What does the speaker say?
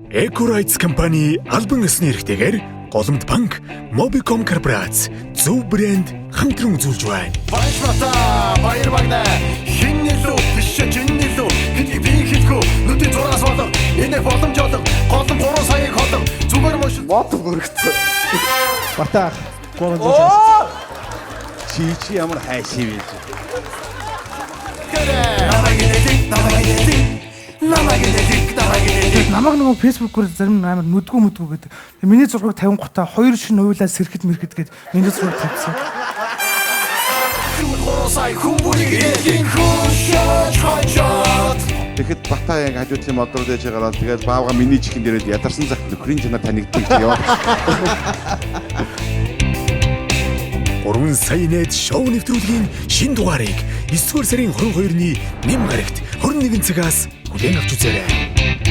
Eco-Rights компани албан ёсны эрхтэйгээр Голомт банк, Mobicom корпорац, Зөв брэнд хамтран үзүүлж байна. Баярлалаа. Баяр багнаа. Хинний лүү, тишээ чинний лүү. Гэдгийг би хэлэхгүй. Нүдийн зураас болон энэ боломж олон. Голом 3 саяыг холон. Зүгээр мөш. Мод бүрэгцэн. Батаа. Чи ямар хайшив вэ? Намайг нөгөө фэйсбүүкээр зарим амар нүдгүү гэдэг. Миний зургийг 50 гутаа 2 шин уйлаа сэрхэд мэрхэд гээд миний зургийг тавьсан. Тэгэхэд Батаа яг хажуудлын модор дэж гараад тэгээд баавга миний чихэн дээрээ ядарсан зах нөхрийн чанар танигддаг яваа. 3 сая нэт шоу нэвтрүүлгийн шинэ дугаарыг 9-р сарын 22-ны Нэм гарагт 21 цагаас хүлээн авч үзээрэй.